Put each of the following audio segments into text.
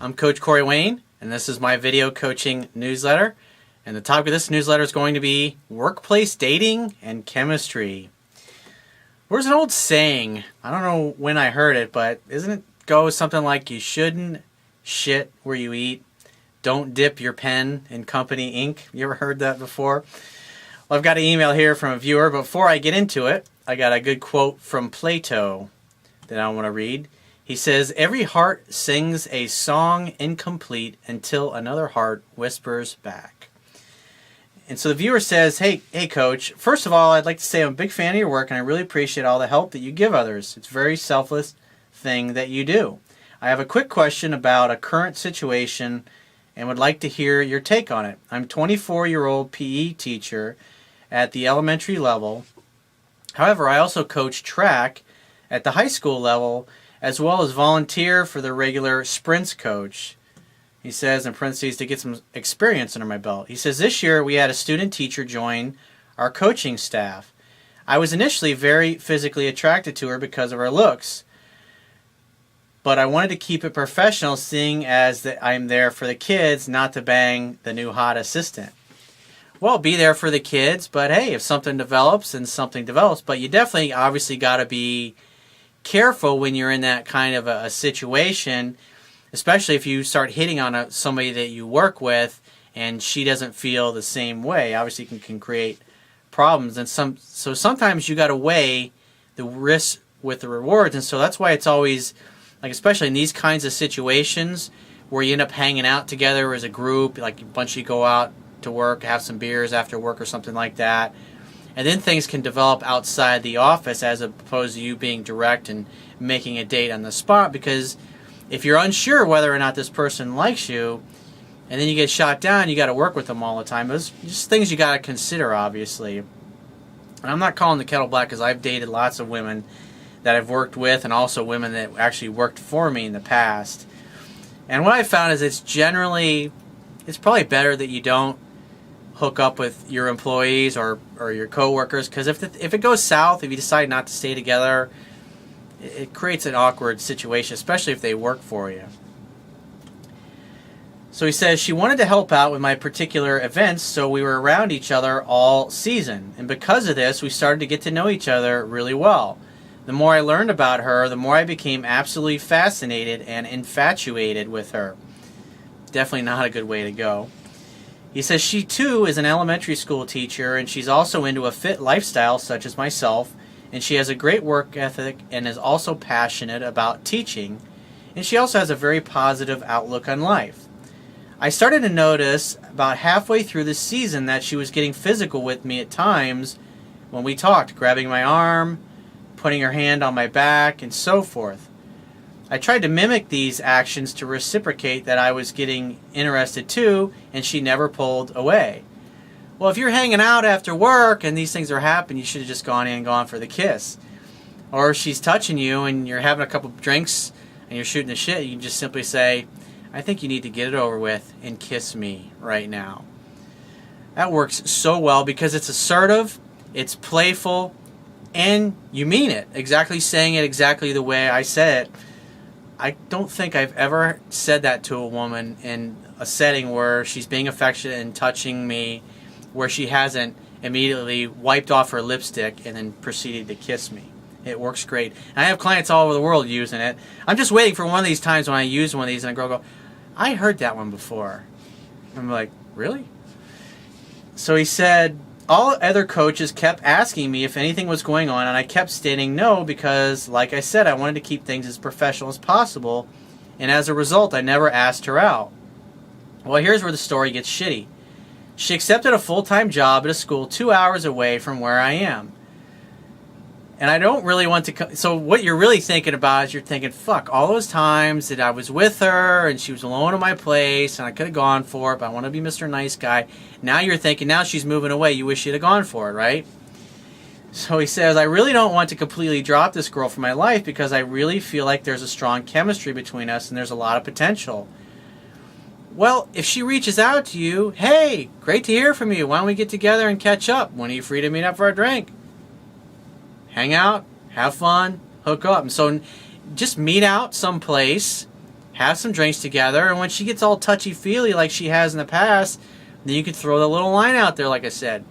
I'm Coach Corey Wayne, and this is my video coaching newsletter. And the topic of this newsletter is going to be workplace dating and chemistry. There's an old saying, I don't know when I heard it, but isn't it go something like, you shouldn't shit where you eat, don't dip your pen in company ink? You ever heard that before? Well, I've got an email here from a viewer, but before I get into it, I got a good quote from Plato that I want to read. He says, "Every heart sings a song incomplete until another heart whispers back." And so the viewer says, hey Coach, first of all, I'd like to say I'm a big fan of your work and I really appreciate all the help that you give others. It's a very selfless thing that you do. I have a quick question about a current situation and would like to hear your take on it. I'm a 24-year-old PE teacher at the elementary level. However, I also coach track at the high school level as well as volunteer for the regular sprints coach. He says, in parentheses, to get some experience under my belt. He says, this year we had a student teacher join our coaching staff. I was initially very physically attracted to her because of her looks, but I wanted to keep it professional, seeing as that I'm there for the kids, not to bang the new hot assistant. Well, be there for the kids, but hey, if something develops, then something develops. But you definitely, obviously, got to be careful when you're in that kind of a situation, especially if you start hitting on somebody that you work with and she doesn't feel the same way. Obviously, it can create problems. And so sometimes you got to weigh the risks with the rewards. And so that's why it's always, like, especially in these kinds of situations where you end up hanging out together as a group, like a bunch of you go out to work, have some beers after work or something like that. And then things can develop outside the office as opposed to you being direct and making a date on the spot, because if you're unsure whether or not this person likes you and then you get shot down, you got to work with them all the time. Those just things you got to consider, obviously. And I'm not calling the kettle black, because I've dated lots of women that I've worked with and also women that actually worked for me in the past. And what I found is it's probably better that you don't hook up with your employees or your coworkers, because if it goes south, if you decide not to stay together, it creates an awkward situation, especially if they work for you. So he says, she wanted to help out with my particular events, so we were around each other all season. And because of this, we started to get to know each other really well. The more I learned about her, the more I became absolutely fascinated and infatuated with her. Definitely not a good way to go. He says she too is an elementary school teacher, and she's also into a fit lifestyle such as myself, and she has a great work ethic and is also passionate about teaching, and she also has a very positive outlook on life. I started to notice about halfway through the season that she was getting physical with me at times when we talked, grabbing my arm, putting her hand on my back, and so forth. I tried to mimic these actions to reciprocate that I was getting interested too, and she never pulled away. Well, if you're hanging out after work and these things are happening, you should have just gone in and gone for the kiss. Or if she's touching you and you're having a couple of drinks and you're shooting the shit, you can just simply say, I think you need to get it over with and kiss me right now. That works so well because it's assertive, it's playful, and you mean it. Exactly saying it exactly the way I said it. I don't think I've ever said that to a woman in a setting where she's being affectionate and touching me, where she hasn't immediately wiped off her lipstick and then proceeded to kiss me. It works great. And I have clients all over the world using it. I'm just waiting for one of these times when I use one of these and a girl go, I heard that one before. I'm like, really? So he said, all other coaches kept asking me if anything was going on, and I kept stating no because, like I said, I wanted to keep things as professional as possible, and as a result, I never asked her out. Well, here's where the story gets shitty. She accepted a full-time job at a school 2 hours away from where I am. And I don't really want to... So what you're really thinking about is you're thinking, fuck, all those times that I was with her and she was alone in my place and I could have gone for it, but I want to be Mr. Nice Guy. Now you're thinking, now she's moving away, you wish you'd have gone for it, right? So he says, I really don't want to completely drop this girl from my life because I really feel like there's a strong chemistry between us and there's a lot of potential. Well, if she reaches out to you, hey, great to hear from you. Why don't we get together and catch up? When are you free to meet up for a drink? Hang out, have fun, hook up. And so just meet out someplace have some drinks together, and when she gets all touchy-feely like she has in the past, then you could throw the little line out there like I said.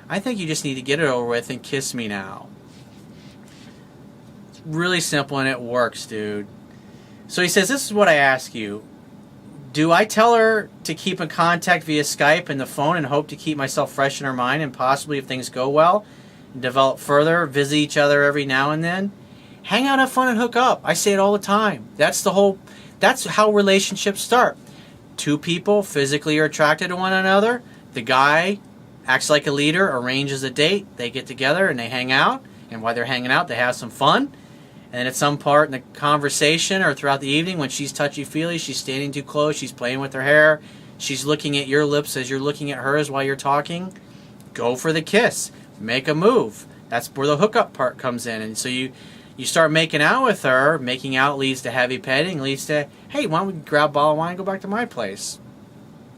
I think you just need to get it over with and kiss me now. It's really simple and it works, dude. So he says, this is what I ask you. Do I tell her to keep in contact via Skype and the phone and hope to keep myself fresh in her mind and possibly, if things go well, develop further, visit each other every now and then? Hang out, have fun, and hook up. I say it all the time. That's how relationships start. Two people physically are attracted to one another. The guy acts like a leader, arranges a date. They get together and they hang out. And while they're hanging out, they have some fun. And at some part in the conversation or throughout the evening when she's touchy-feely, she's standing too close, she's playing with her hair, she's looking at your lips as you're looking at hers while you're talking, go for the kiss. Make a move. That's where the hookup part comes in. And so you start making out with her. Making out leads to heavy petting, leads to, hey, why don't we grab a bottle of wine and go back to my place?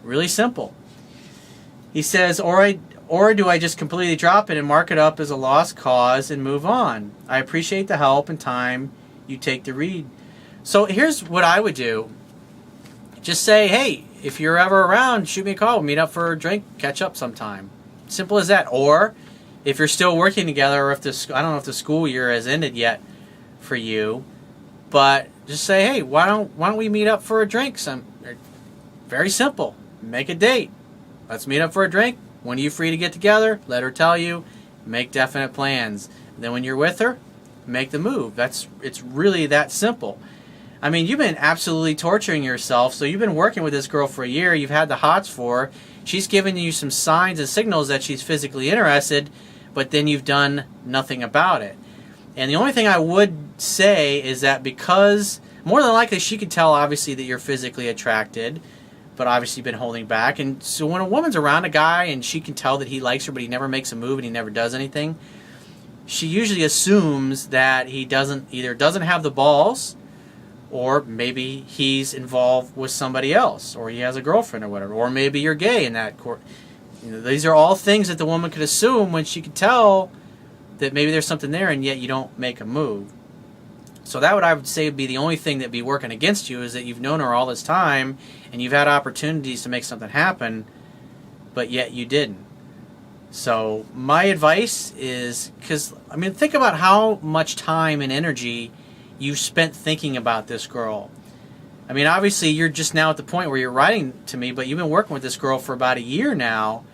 Really simple. He says, or do I just completely drop it and mark it up as a lost cause and move on? I appreciate the help and time you take to read. So here's what I would do. Just say, hey, if you're ever around, shoot me a call. We'll meet up for a drink, catch up sometime. Simple as that. Or if you're still working together, or if I don't know if the school year has ended yet for you, but just say, hey, why don't we meet up for a drink? Very simple. Make a date. Let's meet up for a drink. When are you free to get together? Let her tell you. Make definite plans. Then when you're with her, make the move. It's really that simple. I mean, you've been absolutely torturing yourself. So you've been working with this girl for a year. You've had the hots for her. She's given you some signs and signals that she's physically interested, but then you've done nothing about it. And the only thing I would say is that because more than likely she could tell obviously that you're physically attracted, but obviously been holding back. And so when a woman's around a guy and she can tell that he likes her but he never makes a move and he never does anything, she usually assumes that he either doesn't have the balls, or maybe he's involved with somebody else, or he has a girlfriend or whatever, or maybe you're gay in that court. These are all things that the woman could assume when she could tell that maybe there's something there and yet you don't make a move. So that I would say would be the only thing that'd be working against you, is that you've known her all this time and you've had opportunities to make something happen, but yet you didn't. So my advice is, because I mean, think about how much time and energy you've spent thinking about this girl. I mean, obviously you're just now at the point where you're writing to me, but you've been working with this girl for about a year now.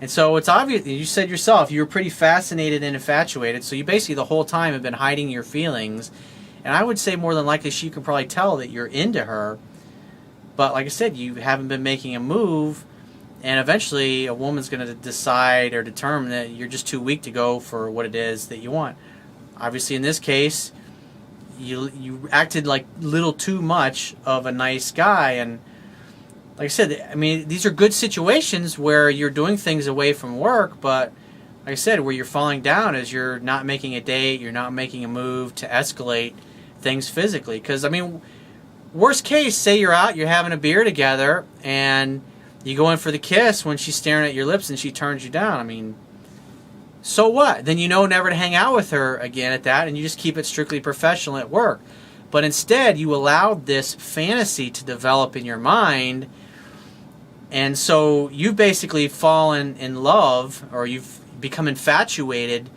And so it's obvious, you said yourself, you were pretty fascinated and infatuated, so you basically the whole time have been hiding your feelings. And I would say more than likely she can probably tell that you're into her. But like I said, you haven't been making a move. And eventually a woman's going to decide or determine that you're just too weak to go for what it is that you want. Obviously in this case, you acted like little too much of a nice guy. And like I said, I mean, these are good situations where you're doing things away from work, but like I said, where you're falling down is you're not making a date, you're not making a move to escalate things physically. Because I mean, worst case, say you're out, you're having a beer together, and you go in for the kiss when she's staring at your lips and she turns you down. I mean, so what? Then you know never to hang out with her again at that, and you just keep it strictly professional at work. But instead, you allowed this fantasy to develop in your mind, and so you've basically fallen in love, or you've become infatuated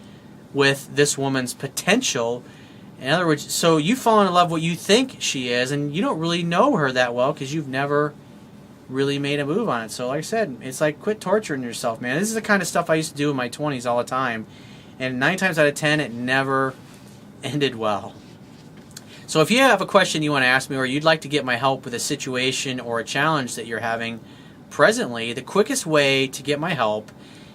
with this woman's potential. In other words, so you fall in love with what you think she is, and you don't really know her that well because you've never really made a move on it. So like I said, it's like, quit torturing yourself, man. This is the kind of stuff I used to do in my 20s all the time, and 9 times out of 10 it never ended well. So if you have a question you want to ask me, or you'd like to get my help with a situation or a challenge that you're having presently, the quickest way to get my help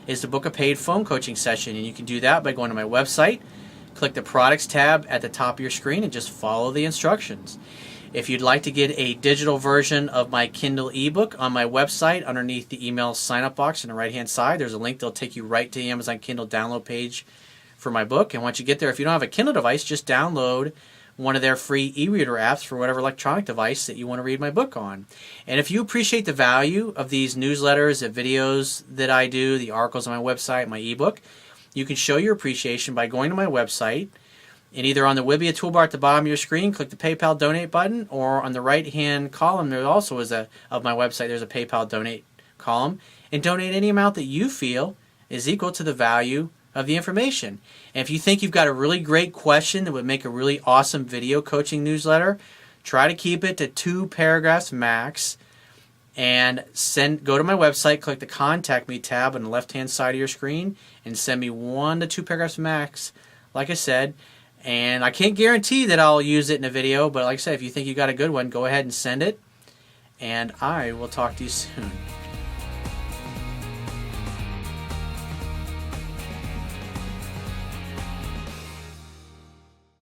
is to book a paid phone coaching session. And you can do that by going to my website, click the products tab at the top of your screen, and just follow the instructions. If you'd like to get a digital version of my Kindle ebook, on my website, underneath the email sign-up box on the right-hand side, there's a link that'll take you right to the Amazon Kindle download page for my book. And once you get there, if you don't have a Kindle device, just download one of their free e-reader apps for whatever electronic device that you want to read my book on. And if you appreciate the value of these newsletters, the videos that I do, the articles on my website, my ebook, you can show your appreciation by going to my website And either on the Wibbia toolbar at the bottom of your screen, click the PayPal donate button, or on the right-hand column, there also is of my website, there's a PayPal donate column, and donate any amount that you feel is equal to the value of the information. And if you think you've got a really great question that would make a really awesome video coaching newsletter, try to keep it to 2 paragraphs max, and go to my website, click the Contact Me tab on the left-hand side of your screen, and send me 1 to 2 paragraphs max, like I said. And I can't guarantee that I'll use it in a video, but like I said, if you think you got a good one, go ahead and send it. And I will talk to you soon.